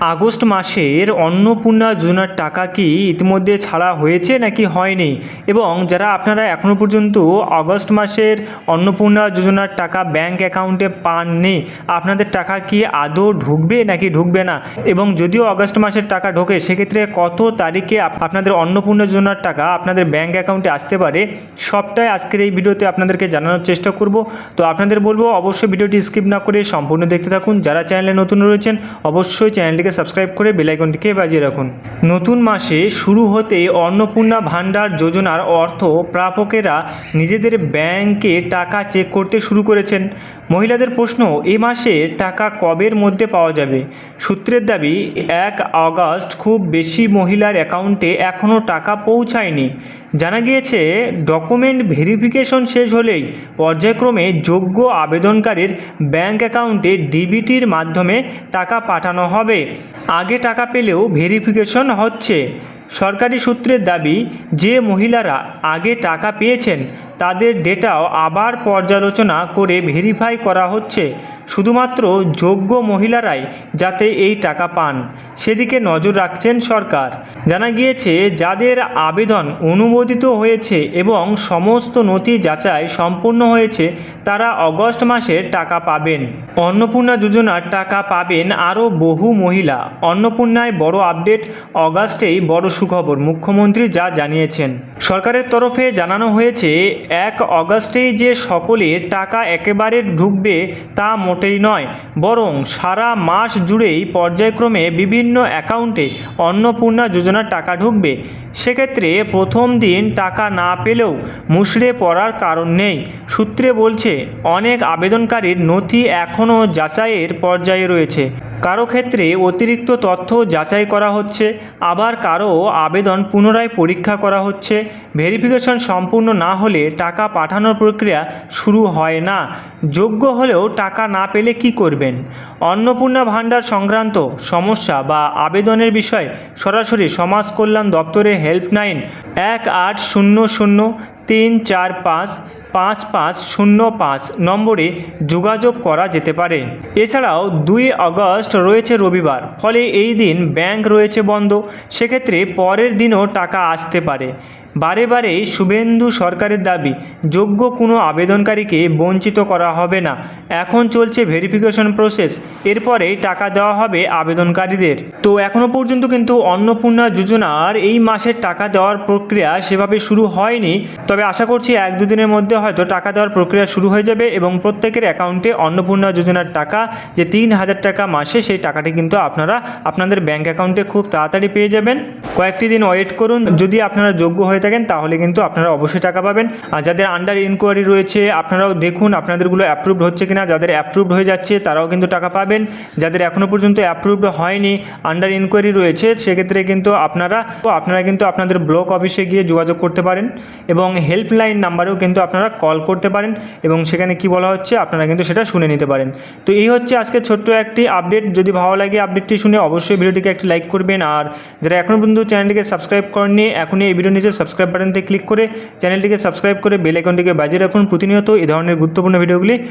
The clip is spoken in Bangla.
আগস্ট মাসের অন্নপূর্ণা যোজনার টাকা কি ইতিমধ্যে ছাড়া হয়েছে নাকি হয়নি, এবং যারা আপনারা এখনও পর্যন্ত আগস্ট মাসের অন্নপূর্ণা যোজনার টাকা ব্যাংক অ্যাকাউন্টে পাননি, আপনাদের টাকা কি আদৌ ঢুকবে নাকি ঢুকবে না, এবং যদিও আগস্ট মাসের টাকা ঢোকে সেক্ষেত্রে কত তারিখে আপনাদের অন্নপূর্ণা যোজনার টাকা আপনাদের ব্যাংক অ্যাকাউন্টে আসতে পারে, সবটাই আজকের এই ভিডিওতে আপনাদেরকে জানানোর চেষ্টা করব। তো আপনাদের বলবো অবশ্যই ভিডিওটি স্কিপ না করে সম্পূর্ণ দেখতে থাকুন। যারা চ্যানেলে নতুন রয়েছেন অবশ্যই চ্যানেলটিকে সাবস্ক্রাইব করে বেল আইকনটিকে বাজিয়ে রাখুন। নতুন মাসে শুরু হতেই অন্নপূর্ণা ভান্ডার যোজনার অর্থ প্রাপকেরা নিজেদের ব্যাংকে টাকা চেক করতে শুরু করেছেন। মহিলাদের প্রশ্ন, এ মাসে টাকা কবের মধ্যে পাওয়া যাবে? সূত্রের দাবি 1 আগস্ট খুব বেশি মহিলার অ্যাকাউন্টে এখনও টাকা পৌঁছায়নি। জানা গিয়েছে ডকুমেন্ট ভেরিফিকেশন শেষ হলেই পর্যায়ক্রমে যোগ্য আবেদনকারীর ব্যাংক অ্যাকাউন্টে ডিবিটির মাধ্যমে টাকা পাঠানো হবে। আগে টাকা পেলেও ভেরিফিকেশন হচ্ছে। সরকারি সূত্রের দাবি, যে মহিলারা আগে টাকা পেয়েছেন তাদের ডেটাও আবার পর্যালোচনা করে ভেরিফাই করা হচ্ছে। শুধুমাত্র যোগ্য মহিলারাই যাতে এই টাকা পান সেদিকে নজর রাখছেন সরকার। জানা গিয়েছে যাদের আবেদন অনুমোদিত হয়েছে এবং সমস্ত নথি যাচাই সম্পূর্ণ হয়েছে তারা আগস্ট মাসের টাকা পাবেন। অন্নপূর্ণা যোজনার টাকা পাবেন আরও বহু মহিলা। অন্নপূর্ণায় বড় আপডেট, আগস্টেই বড় সুখবর, মুখ্যমন্ত্রী যা জানিয়েছেন। সরকারের তরফে জানানো হয়েছে 1 আগস্টেই যে সকলের টাকা একেবারে ঢুকবে তা মোটেই নয়, বরং সারা মাস জুড়েই পর্যায়ক্রমে বিভিন্ন অ্যাকাউন্টে অন্নপূর্ণা যোজনার টাকা ঢুকবে। সেক্ষেত্রে প্রথম দিন টাকা না পেলেও মুষড়ে পড়ার কারণ নেই। সূত্রে বলছে অনেক আবেদনকারীর নথি এখনও যাচাইয়ের পর্যায়ে রয়েছে। কারো ক্ষেত্রে অতিরিক্ত তথ্য যাচাই করা হচ্ছে, আবার কারো আবেদন পুনরায় পরীক্ষা করা হচ্ছে। ভেরিফিকেশন সম্পূর্ণ না হলে টাকা পাঠানোর প্রক্রিয়া শুরু হয় না। যোগ্য হলেও টাকা না পেলে কি করবেন? অন্নপূর্ণা ভান্ডার সংক্রান্ত সমস্যা বা আবেদনের বিষয়ে সরাসরি সমাজ কল্যাণ দপ্তরের হেল্পলাইন 1800-345-5505 নম্বরে যোগাযোগ করা যেতে পারে। এছাড়াও 2 আগস্ট রয়েছে রবিবার, ফলে এই দিন ব্যাংক রয়েছে বন্ধ। সেক্ষেত্রে পরের দিনও টাকা আসতে পারে। বারে বারেই শুভেন্দু সরকারের দাবি, যোগ্য কোনো আবেদনকারীকে বঞ্চিত করা হবে না। এখন চলছে ভেরিফিকেশন প্রসেস, এরপরেই টাকা দেওয়া হবে আবেদনকারীদের। তো এখনও পর্যন্ত কিন্তু অন্নপূর্ণা যোজনার এই মাসের টাকা দেওয়ার প্রক্রিয়া সেভাবে শুরু হয়নি, তবে আশা করছি 1-2 দিনের মধ্যে হয়তো টাকা দেওয়ার প্রক্রিয়া শুরু হয়ে যাবে এবং প্রত্যেকের অ্যাকাউন্টে অন্নপূর্ণা যোজনার টাকা যে 3000 টাকা মাসে, সেই টাকাটি কিন্তু আপনারা আপনাদের ব্যাংক অ্যাকাউন্টে খুব তাড়াতাড়ি পেয়ে যাবেন। কয়েকটি দিন ওয়েট করুন, যদি আপনারা যোগ্য হয়ে থাকেন তাহলে কিন্তু আপনারা অবশ্যই টাকা পাবেন। আর যাদের আন্ডার ইনকোয়ারি রয়েছে আপনারাও দেখুন আপনাদেরগুলো অ্যাপ্রুভড হচ্ছে কিনা। যাদের অ্যাপ্রুভড হয়ে যাচ্ছে তারাও কিন্তু টাকা পাবেন। যাদের এখনও পর্যন্ত অ্যাপ্রুভড হয়নি, আন্ডার ইনকোয়ারি রয়েছে, সেক্ষেত্রে কিন্তু আপনারা কিন্তু আপনাদের ব্লক অফিসে গিয়ে যোগাযোগ করতে পারেন এবং হেল্পলাইন নাম্বারেও কিন্তু আপনারা কল করতে পারেন এবং সেখানে কি বলা হচ্ছে আপনারা কিন্তু সেটা শুনে নিতে পারেন। তো এই হচ্ছে আজকে ছোট্ট একটি আপডেট। যদি ভালো লাগে আপডেটটি শুনে অবশ্যই ভিডিওটিকে একটি লাইক করবেন, আর যারা এখনও পর্যন্ত চ্যানেলটিকে সাবস্ক্রাইব করেননি এখনই এই ভিডিও নিচে সাবস্ক্রাইব বাটনতে ক্লিক করে চ্যানেলটিকে সাবস্ক্রাইব করে বেল আইকনটিকে বাজিয়ে রাখুন। প্রতিনিয়ত এই ধরনের গুরুত্বপূর্ণ ভিডিওগুলি